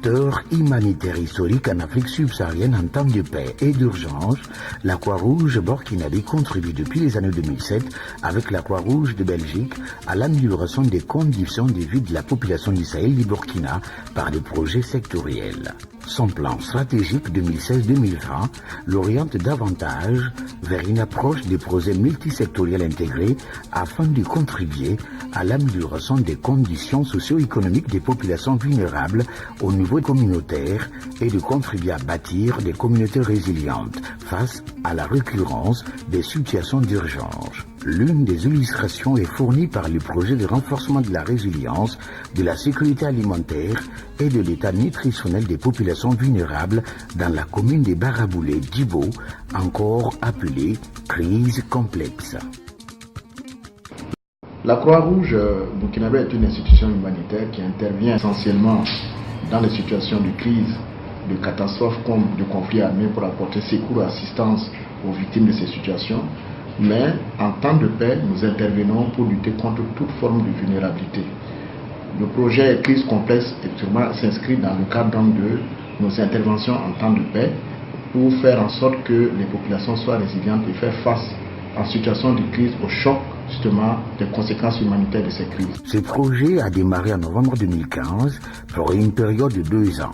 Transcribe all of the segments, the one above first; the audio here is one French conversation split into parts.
Acteur humanitaire historique en Afrique subsaharienne en temps de paix et d'urgence, la Croix-Rouge burkinabé contribue depuis les années 2007 avec la Croix-Rouge de Belgique à l'amélioration des conditions de vie de la population du Sahel du Burkina par des projets sectoriels. Son plan stratégique 2016-2020 l'oriente davantage vers une approche des projets multisectoriels intégrés afin de contribuer à l'amélioration des conditions socio-économiques des populations vulnérables au niveau communautaire et de contribuer à bâtir des communautés résilientes face à la récurrence des situations d'urgence. L'une des illustrations est fournie par le projet de renforcement de la résilience, de la sécurité alimentaire et de l'état nutritionnel des populations vulnérables dans la commune de Baraboulé d'Ibo, encore appelée crise complexe. La Croix-Rouge burkinabé est une institution humanitaire qui intervient essentiellement dans les situations de crise, de catastrophes comme de conflits armés pour apporter secours et assistance aux victimes de ces situations. Mais en temps de paix, nous intervenons pour lutter contre toute forme de vulnérabilité. Le projet Crise complexe s'inscrit dans le cadre de nos interventions en temps de paix pour faire en sorte que les populations soient résilientes et faire face en situation de crise au choc justement des conséquences humanitaires de ces crises. Ce projet a démarré en novembre 2015 pour une période de 2 ans.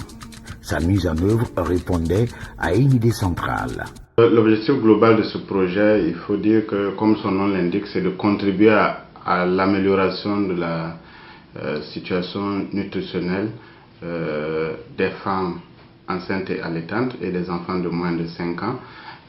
Sa mise en œuvre répondait à une idée centrale. L'objectif global de ce projet, il faut dire que, comme son nom l'indique, c'est de contribuer à l'amélioration de la situation nutritionnelle des femmes enceintes et allaitantes et des enfants de moins de 5 ans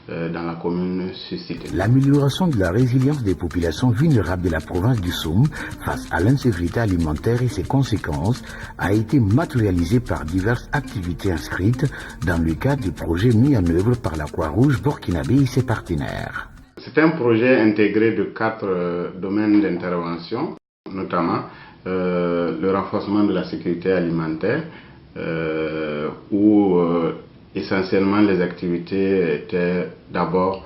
dans la commune suscitée. L'amélioration de la résilience des populations vulnérables de la province du Soum face à l'insécurité alimentaire et ses conséquences a été matérialisée par diverses activités inscrites dans le cadre du projet mis en œuvre par la Croix-Rouge burkinabé et ses partenaires. C'est un projet intégré de 4 domaines d'intervention, notamment le renforcement de la sécurité alimentaire, où essentiellement les activités étaient d'abord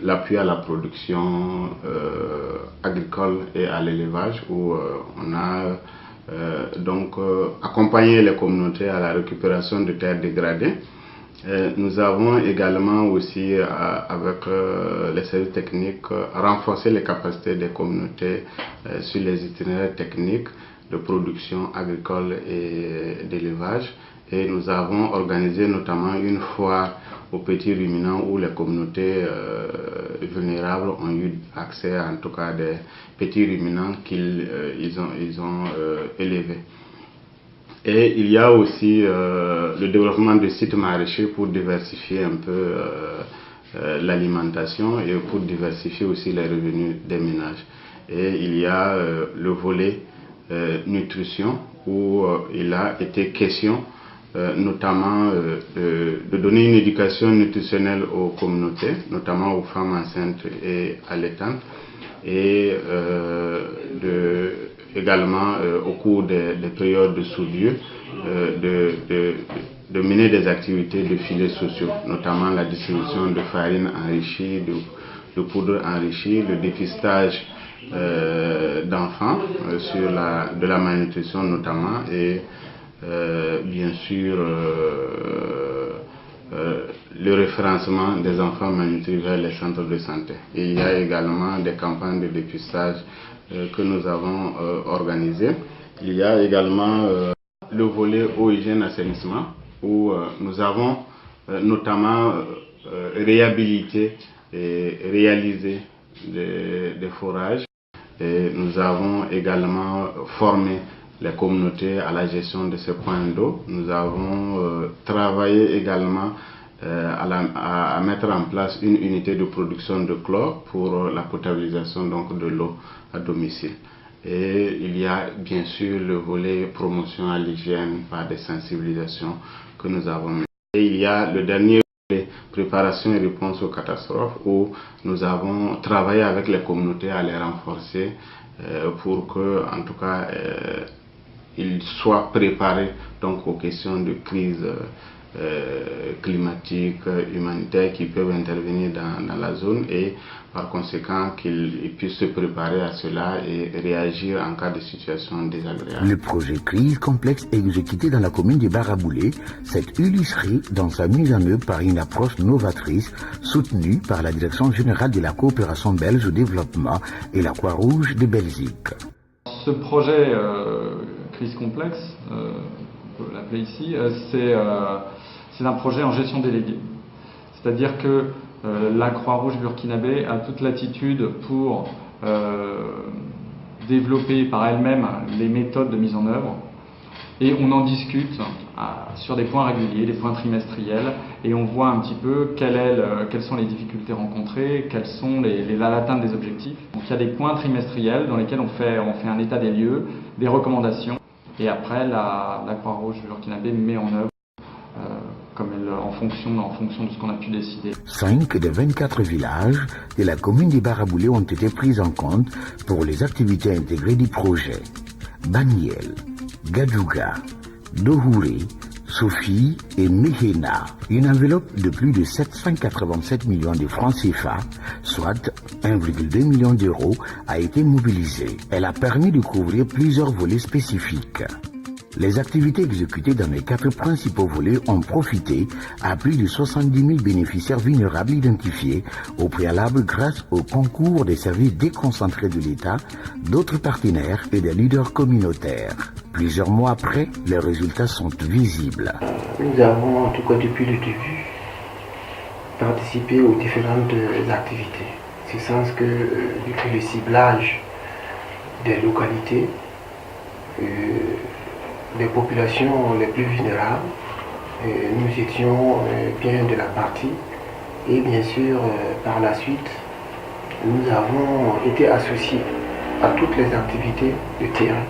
l'appui à la production agricole et à l'élevage, où on a donc accompagné les communautés à la récupération de terres dégradées. Nous avons également aussi, avec les services techniques, renforcé les capacités des communautés sur les itinéraires techniques de production agricole et d'élevage. Et nous avons organisé notamment une foire aux petits ruminants où les communautés vulnérables ont eu accès en tout cas à des petits ruminants qu'ils ont élevés. Et il y a aussi le développement de sites maraîchers pour diversifier un peu l'alimentation et pour diversifier aussi les revenus des ménages. Et il y a le volet nutrition où il a été question notamment de donner une éducation nutritionnelle aux communautés, notamment aux femmes enceintes et allaitantes, et également au cours des périodes de soudure, de mener des activités de filets sociaux, notamment la distribution de farine enrichie, de poudre enrichie, le dépistage d'enfants de la malnutrition notamment, et bien sûr le référencement des enfants malnutris vers les centres de santé. Et il y a également des campagnes de dépistage que nous avons organisées. Il y a également le volet eau, hygiène, assainissement, où nous avons notamment réhabilité et réalisé des forages. Et nous avons également formé les communautés à la gestion de ces points d'eau. Nous avons travaillé également à mettre en place une unité de production de chlore pour la potabilisation donc de l'eau à domicile. Et il y a bien sûr le volet promotion à l'hygiène par des sensibilisations que nous avons menées. Et il y a le dernier volet préparation et réponse aux catastrophes, où nous avons travaillé avec les communautés à les renforcer pour que, en tout cas, ils soient préparés donc aux questions de crise climatiques, humanitaires qui peuvent intervenir dans la zone et par conséquent qu'ils puissent se préparer à cela et réagir en cas de situation désagréable. Le projet Crise complexe exécuté dans la commune de Baraboulé s'est illustré dans sa mise en œuvre par une approche novatrice soutenue par la Direction générale de la coopération belge au développement et la Croix-Rouge de Belgique. Ce projet Crise complexe, on peut l'appeler ici, c'est un projet en gestion déléguée. C'est-à-dire que la Croix-Rouge burkinabé a toute latitude pour développer par elle-même les méthodes de mise en œuvre et on en discute sur des points réguliers, des points trimestriels et on voit un petit peu quelles sont les difficultés rencontrées, quelles sont l'atteinte des objectifs. Donc il y a des points trimestriels dans lesquels on fait un état des lieux, des recommandations et après la Croix-Rouge burkinabé met en œuvre en fonction de ce qu'on a pu décider. 5 des 24 villages de la commune de Baraboulé ont été pris en compte pour les activités intégrées du projet. Baniel, Gadjouga, Dohouré, Sophie et Mehena. Une enveloppe de plus de 787 millions de francs CFA, soit 1,2 million d'euros, a été mobilisée. Elle a permis de couvrir plusieurs volets spécifiques. Les activités exécutées dans les 4 principaux volets ont profité à plus de 70 000 bénéficiaires vulnérables identifiés au préalable grâce au concours des services déconcentrés de l'État, d'autres partenaires et des leaders communautaires. Plusieurs mois après, les résultats sont visibles. Nous avons, en tout cas depuis le début, participé aux différentes activités. C'est le sens que depuis le ciblage des localités, des populations les plus vulnérables, nous étions bien de la partie et bien sûr par la suite nous avons été associés à toutes les activités de terrain,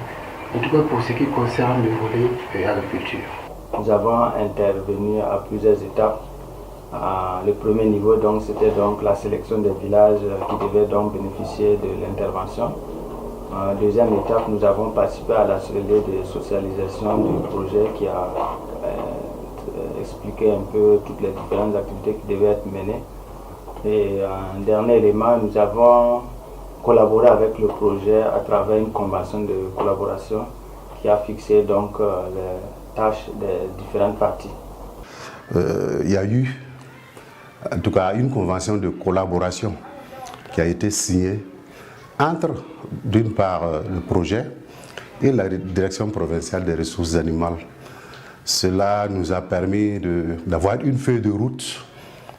en tout cas pour ce qui concerne le volet agriculture. Nous avons intervenu à plusieurs étapes. Le premier niveau c'était la sélection des villages qui devaient donc bénéficier de l'intervention. Deuxième étape, nous avons participé à l'atelier de socialisation du projet qui a expliqué un peu toutes les différentes activités qui devaient être menées. Et un dernier élément, nous avons collaboré avec le projet à travers une convention de collaboration qui a fixé donc les tâches des différentes parties. Il y a eu en tout cas une convention de collaboration qui a été signée entre, d'une part, le projet et la direction provinciale des ressources animales. Cela nous a permis d'avoir une feuille de route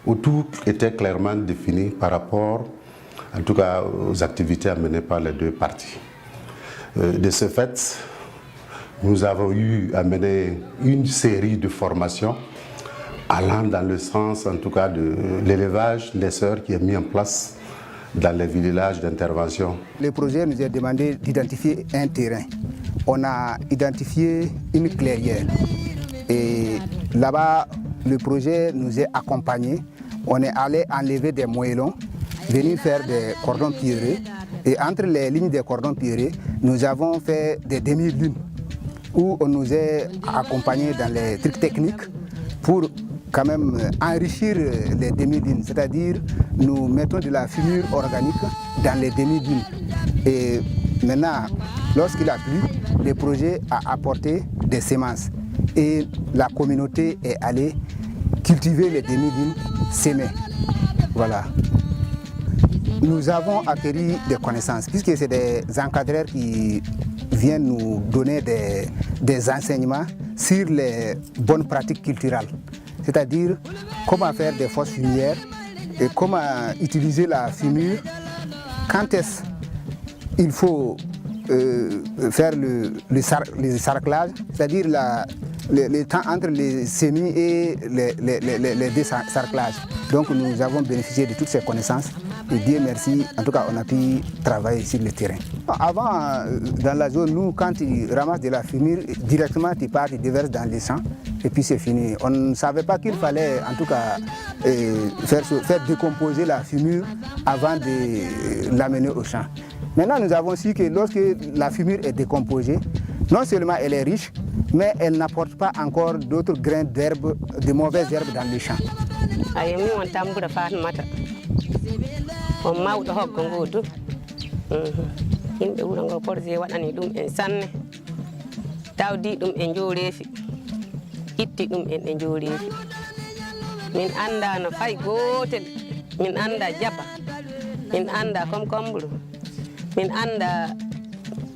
où tout était clairement défini par rapport, en tout cas, aux activités à mener par les 2 parties. De ce fait, nous avons eu à mener une série de formations allant dans le sens, en tout cas, de l'élevage des sœurs qui est mis en place dans les villages d'intervention. Le projet nous a demandé d'identifier un terrain. On a identifié une clairière. Et là-bas, le projet nous a accompagnés. On est allé enlever des moellons, venir faire des cordons pierreux. Et entre les lignes des cordons pierreux, nous avons fait des demi-lunes où on nous a accompagnés dans les trucs techniques pour quand même enrichir les demi-dunes, c'est-à-dire nous mettons de la fumure organique dans les demi-dunes. Et maintenant, lorsqu'il a plu, le projet a apporté des semences et la communauté est allée cultiver les demi-dunes sémées. Voilà. Nous avons acquis des connaissances, puisque c'est des encadreurs qui viennent nous donner des enseignements sur les bonnes pratiques culturelles. C'est-à-dire comment faire des fosses fumières et comment utiliser la fumure, quand est-ce qu'il faut faire le sarclage, c'est-à-dire le temps entre les semis et les désarclages. Donc nous avons bénéficié de toutes ces connaissances et Dieu merci, en tout cas on a pu travailler sur le terrain. Avant, dans la zone, nous, quand tu ramasses de la fumure, directement tu pars, tu déverses dans les champs et puis c'est fini. On ne savait pas qu'il fallait en tout cas faire décomposer la fumure avant de l'amener au champ. Maintenant nous avons su que lorsque la fumure est décomposée, non seulement elle est riche, mais elle n'apporte pas encore d'autres grains d'herbe, de mauvaises herbes dans les champs. Min anda no fay gotel, min anda jaba, min anda komkombro, min anda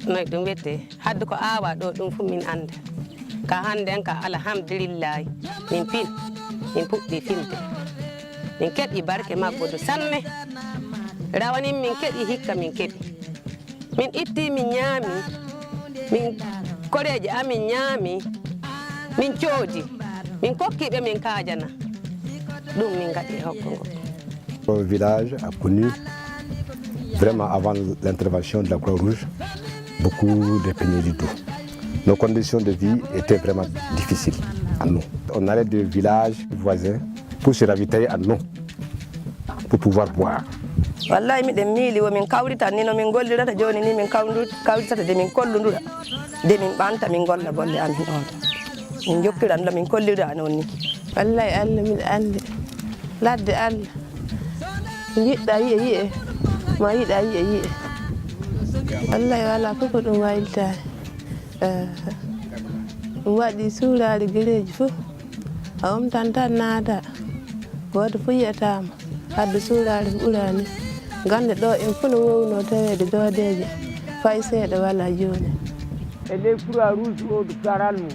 no dum wette hadde ko awa do dum fu min anda. Ka hande en ka alhamdulillah min pin min puddi finde. Min kedi barke maggodo sanne. Rawani min kedi hikka min kedi. Min itti min nyami, min koreje amin nyami, min coodi, min kokkibe min kajana. Le village a connu, vraiment avant l'intervention de la Croix-Rouge, beaucoup de pénuries d'eau. Nos conditions de vie étaient vraiment difficiles à nous. On allait de villages voisins pour se ravitailler à nous, pour pouvoir boire. Wallahi miɗen miili womin kawrita ni no min gollirata joni ni min kawritata de min kolludura de min ɓanta min golla golle amin ɗon min jokkiran la min kollira noon ni. Wallahi Allah miɗa andi ladde Allah jiɗɗa yiye yiye ma yiɗa yiye yiye wallahi wala fof ko ɗum waylitani ɗum waɗi suuraade guereji fof a omtan tan naata goto fof yiyatama hadde suuraade ko ɓurani gande ɗo en fof no wowno tawede doodeje fay seeɗa wala joni e ley Croix-Rouge o ɗo garal mum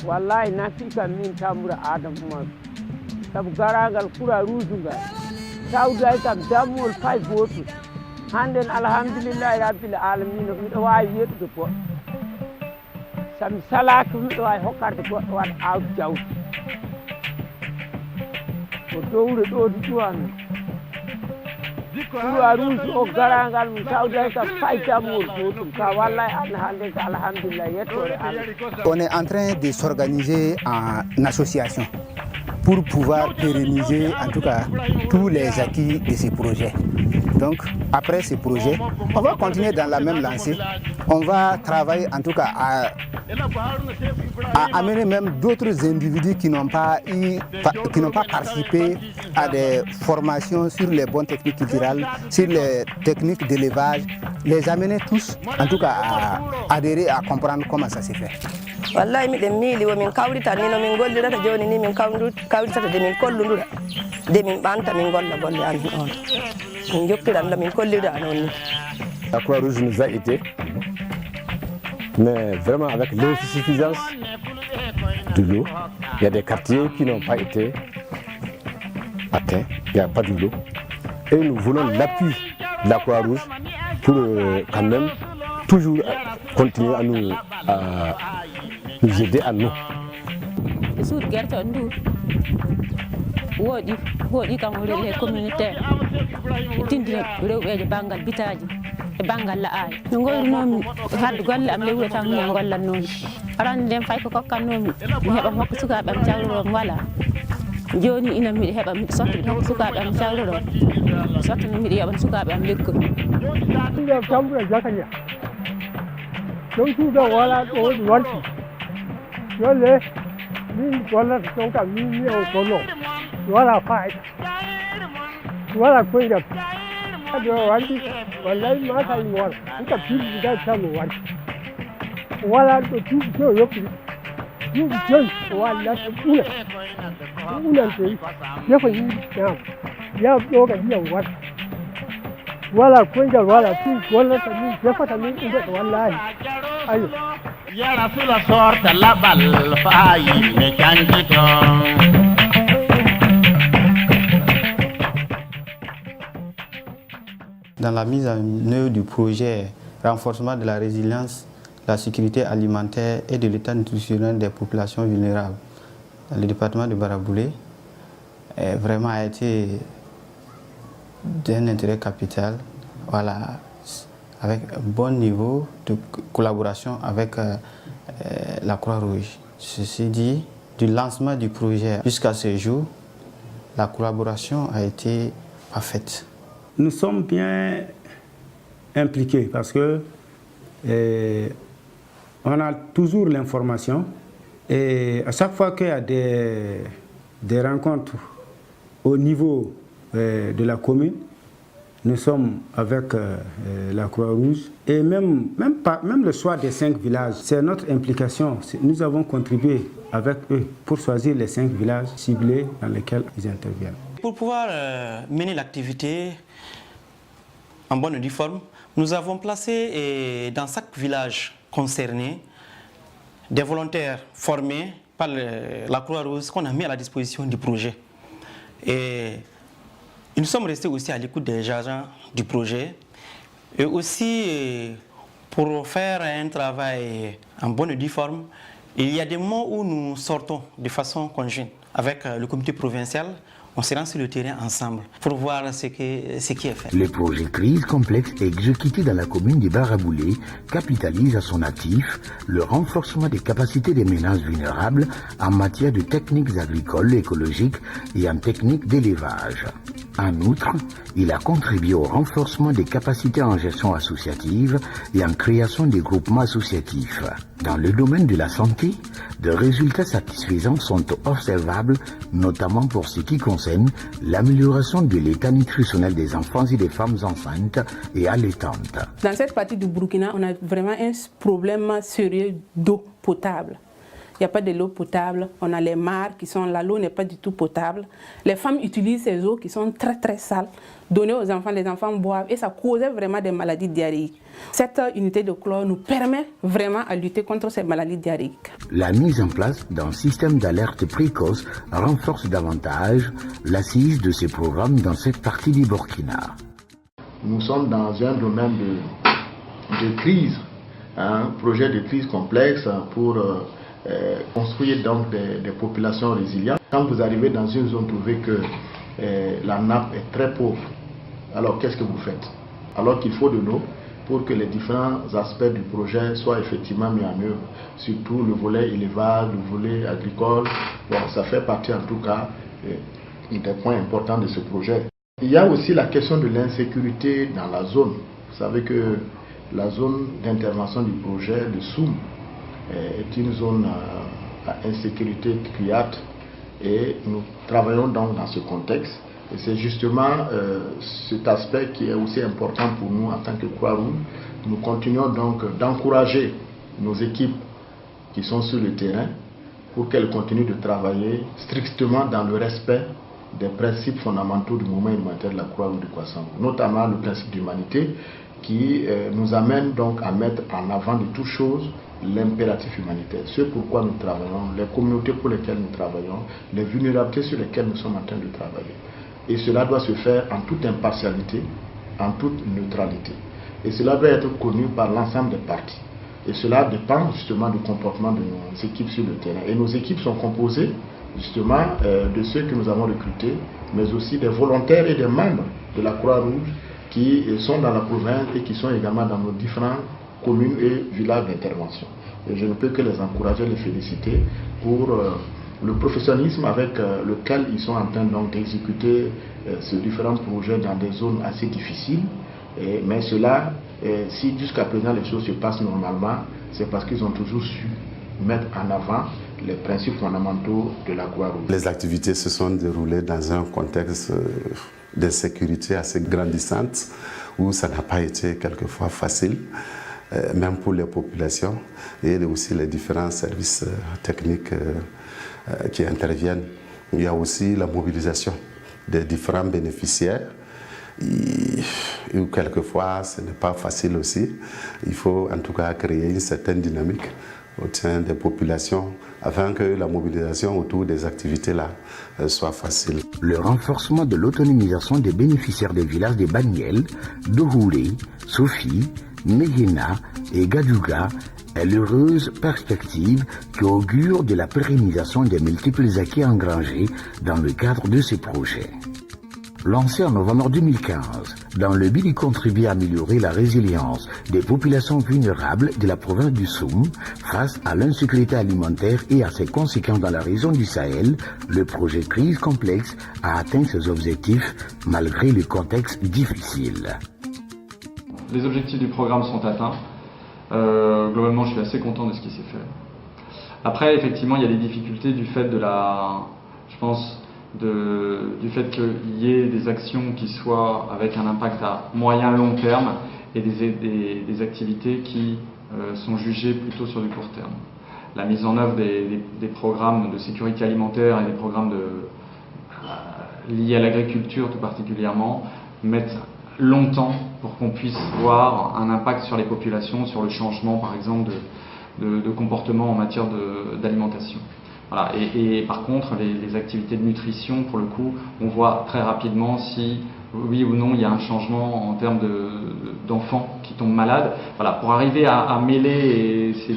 wallahi nafi kam min Tamboura Adama Oumar sabu garagal Croix-Rouge ngal tawday kam dammol fay goto hannden alhamdulillahi rabbil alamina miɗo wawi yeɗude goɗɗo sami salaki miɗo wawi hokkarde goɗɗo waɗa awdi jawdi ko dowre ɗo du ƴuwanno Croix-Rouge o garagal mum tawday kam fay dammol gotum ka wallahi Allah hande ka alhamdulillah yettore Allah. On est en train de s'organiser en association pour pouvoir pérenniser en tout cas tous les acquis de ces projets. Donc après ces projets, on va continuer dans la même lancée. On va travailler en tout cas à amener même d'autres individus qui n'ont pas participé à des formations sur les bonnes techniques culturelles, sur les techniques d'élevage, les amener tous en tout cas à adhérer, à comprendre comment ça se fait. Wallahi miɗen miili womin kawrita ni no min gollirata joni ni min kawritata de min kolludura de min ɓanta min golla golle amin ɗon min jokkiran la min kollira noon ni. La Croix-Rouge nous a aidés, mais vraiment avec l'insuffisance de l'eau, il y a des quartiers qui n'ont pas été atteints, il n'y a pas de l'eau. Et nous voulons l'appui de la Croix-Rouge pour quand même toujours continuer à nous aider à nous. woɗi kam relais communautaire e tindina rewɓeje banggal bitaji e banggal la'aji no gollinomi hadde golle am ley wuuro tan minen gollatnomi arande nden fay ko kokkannomi mi heeɓa mi hokka sukaɓe am cawloro wala joni ina miɗa heeɓa miɗa sotta miɗa hokka sukaɓe am cawloro sotta no miɗa yoɓan sukaɓe am lekkol nder Tamboura Zakaria ɗon tuuɗo wala ɗo ɗi warti yolle min gollata ɗon kam min o gonno wala fayida wala koygal hade o warti wallahi mata imo wala ɗumka pilɗi gay tan o warti wala ɗo duuɓi to yoɓɓiri duuɓi joyi o wallata una unante defa yimɓe ñaama yam ɗo ka ndiyam warta wala koygal wala tum gollata min defata min ɗumɗeɗo wallahi ayo yara sula sorta laɓal fayi ne cancito. Dans la mise en œuvre du projet renforcement de la résilience, la sécurité alimentaire et de l'état nutritionnel des populations vulnérables, dans le département de Baraboulé, vraiment a été d'un intérêt capital, voilà, avec un bon niveau de collaboration avec la Croix-Rouge. Ceci dit, du lancement du projet jusqu'à ce jour, la collaboration a été parfaite. Nous sommes bien impliqués parce que On a toujours l'information et à chaque fois qu'il y a des rencontres au niveau de la commune, nous sommes avec la Croix-Rouge et même le choix des 5 villages, c'est notre implication. Nous avons contribué avec eux pour choisir les 5 villages ciblés dans lesquels ils interviennent. Pour pouvoir mener l'activité en bonne et due forme, nous avons placé dans chaque village concerné des volontaires formés par la Croix-Rouge qu'on a mis à la disposition du projet. Et nous sommes restés aussi à l'écoute des agents du projet et aussi pour faire un travail en bonne et due forme, il y a des moments où nous sortons de façon conjointe avec le comité provincial. On se rend sur le terrain ensemble pour voir ce qui est fait. Le projet Crise Complexe exécuté dans la commune de Baraboulé capitalise à son actif le renforcement des capacités des ménages vulnérables en matière de techniques agricoles écologiques et en techniques d'élevage. En outre, il a contribué au renforcement des capacités en gestion associative et en création des groupements associatifs. Dans le domaine de la santé, de résultats satisfaisants sont observables, notamment pour ce qui concerne l'amélioration de l'état nutritionnel des enfants et des femmes enceintes et allaitantes. Dans cette partie du Burkina, on a vraiment un problème sérieux d'eau potable. Il n'y a pas de l'eau potable, on a les mares qui sont là, l'eau n'est pas du tout potable. Les femmes utilisent ces eaux qui sont très très sales, données aux enfants, les enfants boivent et ça causait vraiment des maladies diarrhéiques. Cette unité de chlore nous permet vraiment à lutter contre ces maladies diarrhéiques. La mise en place d'un système d'alerte précoce renforce davantage l'assise de ces programmes dans cette partie du Burkina. Nous sommes dans un domaine de crise, un projet de crise complexe pour construire donc des populations résilientes. Quand vous arrivez dans une zone, vous trouvez que la nappe est très pauvre. Alors qu'est-ce que vous faites? Alors qu'il faut de l'eau pour que les différents aspects du projet soient effectivement mis en œuvre, surtout le volet élevage, le volet agricole. Bon, ça fait partie en tout cas des points importants de ce projet. Il y a aussi la question de l'insécurité dans la zone. Vous savez que la zone d'intervention du projet de Soum est une zone à insécurité criante et nous travaillons donc dans ce contexte. Et c'est justement cet aspect qui est aussi important pour nous en tant que Croix-Rouge. Nous continuons donc d'encourager nos équipes qui sont sur le terrain pour qu'elles continuent de travailler strictement dans le respect des principes fondamentaux du mouvement humanitaire de la Croix-Rouge du Kwassambou, notamment le principe d'humanité qui nous amène donc à mettre en avant de toutes choses l'impératif humanitaire, ce pourquoi nous travaillons, les communautés pour lesquelles nous travaillons, les vulnérabilités sur lesquelles nous sommes en train de travailler. Et cela doit se faire en toute impartialité, en toute neutralité. Et cela doit être connu par l'ensemble des parties. Et cela dépend justement du comportement de nos équipes sur le terrain. Et nos équipes sont composées justement de ceux que nous avons recrutés, mais aussi des volontaires et des membres de la Croix-Rouge qui sont dans la province et qui sont également dans nos différentes communes et villages d'intervention. Et je ne peux que les encourager, les féliciter pour le professionnalisme avec lequel ils sont en train d'exécuter ces différents projets dans des zones assez difficiles. Mais cela, si jusqu'à présent les choses se passent normalement, c'est parce qu'ils ont toujours su mettre en avant les principes fondamentaux de la Croix-Rouge. Les activités se sont déroulées dans un contexte d'insécurité assez grandissante où ça n'a pas été quelquefois facile, même pour les populations et aussi les différents services techniques qui interviennent. Il y a aussi la mobilisation des différents bénéficiaires. Et quelquefois, ce n'est pas facile aussi. Il faut en tout cas créer une certaine dynamique au sein des populations afin que la mobilisation autour des activités-là soit facile. Le renforcement de l'autonomisation des bénéficiaires des villages de Baniel, Dohoulé, Sophie, Mehena et Gadouga est l'heureuse perspective qui augure de la pérennisation des multiples acquis engrangés dans le cadre de ces projets. Lancé en novembre 2015, dans le but de contribuer à améliorer la résilience des populations vulnérables de la province du Soum face à l'insécurité alimentaire et à ses conséquences dans la région du Sahel, le projet Crise Complexe a atteint ses objectifs malgré le contexte difficile. Les objectifs du programme sont atteints. Globalement, je suis assez content de ce qui s'est fait. Après, effectivement, il y a des difficultés du fait de du fait qu'il y ait des actions qui soient avec un impact à moyen long terme et des activités qui sont jugées plutôt sur du court terme. La mise en œuvre des programmes de sécurité alimentaire et des programmes liés à l'agriculture tout particulièrement mettent longtemps pour qu'on puisse voir un impact sur les populations, sur le changement par exemple de comportement en matière d'alimentation. Voilà. Et par contre, les activités de nutrition, pour le coup, on voit très rapidement si, oui ou non, il y a un changement en termes d'enfants qui tombent malades. Voilà. Pour arriver à mêler ces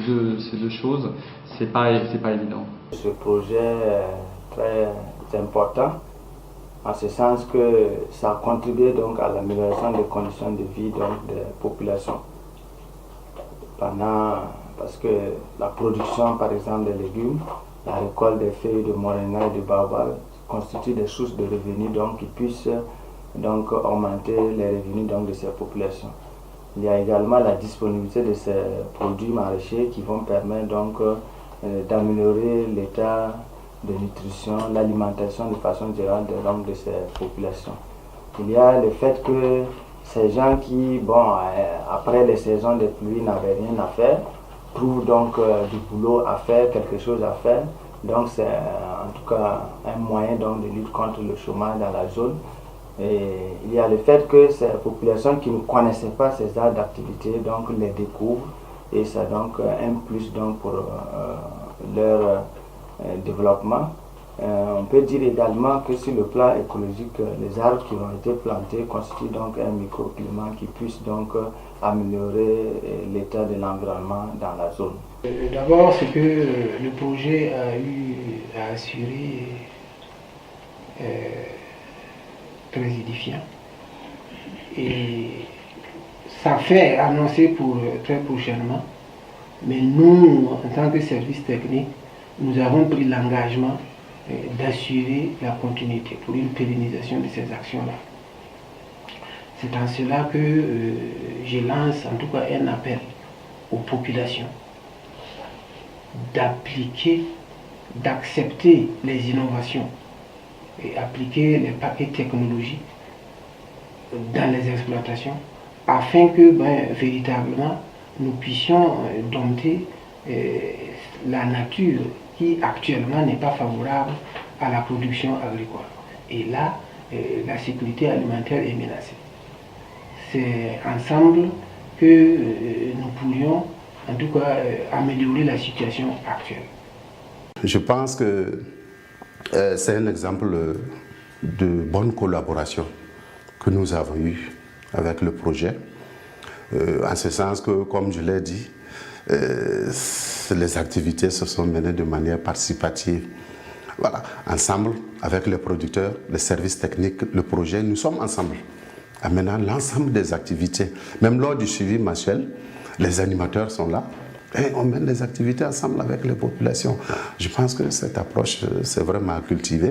deux choses, c'est pas évident. Ce projet est très important, en ce sens que ça a contribué donc à l'amélioration des conditions de vie donc, des populations. Parce que la production, par exemple, des légumes, la récolte des feuilles de moringa et de baobab constitue des sources de revenus donc, qui puissent donc, augmenter les revenus donc, de ces populations. Il y a également la disponibilité de ces produits maraîchers qui vont permettre donc d'améliorer l'état de nutrition, l'alimentation de façon générale de ces populations. Il y a le fait que ces gens qui, après les saisons de pluie n'avaient rien à faire, trouvent donc du boulot à faire, quelque chose à faire. Donc c'est en tout cas un moyen donc, de lutte contre le chômage dans la zone. Et il y a le fait que ces populations qui ne connaissaient pas ces arts d'activité donc les découvrent et c'est donc un plus donc, pour leur développement. On peut dire également que sur le plan écologique, les arbres qui ont été plantés constituent donc un microclimat qui puisse donc améliorer l'état de l'environnement dans la zone. D'abord, c'est que le projet a eu à assurer très édifiant. Et ça fait annoncer pour très prochainement. Mais nous, en tant que service technique, nous avons pris l'engagement d'assurer la continuité pour une pérennisation de ces actions-là. C'est en cela que je lance en tout cas un appel aux populations d'appliquer, d'accepter les innovations et appliquer les paquets technologiques dans les exploitations afin que véritablement nous puissions dompter la nature qui actuellement n'est pas favorable à la production agricole. Et là, la sécurité alimentaire est menacée. C'est ensemble que nous pourrions en tout cas améliorer la situation actuelle. Je pense que c'est un exemple de bonne collaboration que nous avons eu avec le projet. En ce sens que, comme je l'ai dit, les activités se sont menées de manière participative. Voilà, ensemble, avec les producteurs, les services techniques, le projet, nous sommes ensemble. En menant l'ensemble des activités, même lors du suivi mensuel, les animateurs sont là et on mène les activités ensemble avec les populations. Je pense que cette approche, c'est vraiment à cultiver.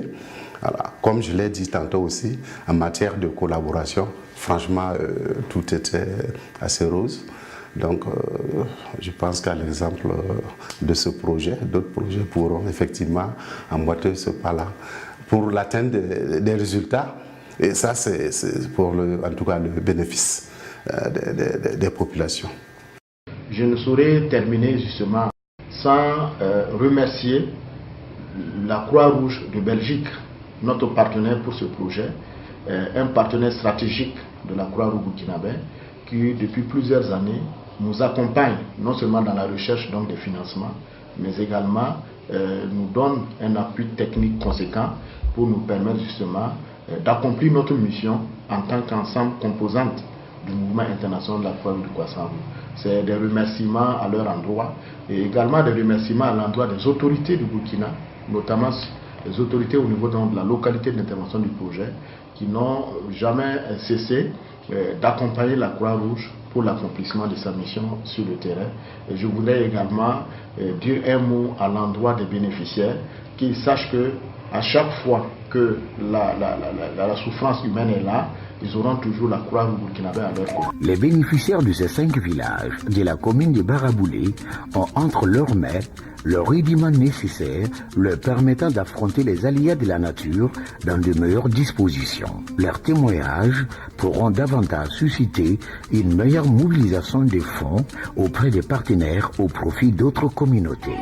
Voilà. Comme je l'ai dit tantôt aussi, en matière de collaboration, franchement, tout était assez rose. Donc, je pense qu'à l'exemple de ce projet, d'autres projets pourront effectivement emboîter ce pas-là pour l'atteinte des résultats. Et ça, c'est pour en tout cas le bénéfice des populations. Je ne saurais terminer justement sans remercier la Croix-Rouge de Belgique, notre partenaire pour ce projet, un partenaire stratégique de la Croix-Rouge burkinabé qui depuis plusieurs années nous accompagne non seulement dans la recherche donc des financements, mais également nous donne un appui technique conséquent pour nous permettre justement d'accomplir notre mission en tant qu'ensemble composante du mouvement international de la Croix-Rouge du Kwassa. C'est des remerciements à leur endroit et également des remerciements à l'endroit des autorités du Burkina, notamment les autorités au niveau de la localité d'intervention du projet, qui n'ont jamais cessé d'accompagner la Croix-Rouge pour l'accomplissement de sa mission sur le terrain. Et je voudrais également dire un mot à l'endroit des bénéficiaires, qu'ils sachent que à chaque fois que la souffrance humaine est là, ils auront toujours la Croix-Rouge burkinabé à leur côté. Les bénéficiaires de ces 5 villages de la commune de Baraboulé ont entre leurs mains le rudiment nécessaire leur permettant d'affronter les aléas de la nature dans de meilleures dispositions. Leurs témoignages pourront davantage susciter une meilleure mobilisation des fonds auprès des partenaires au profit d'autres communautés.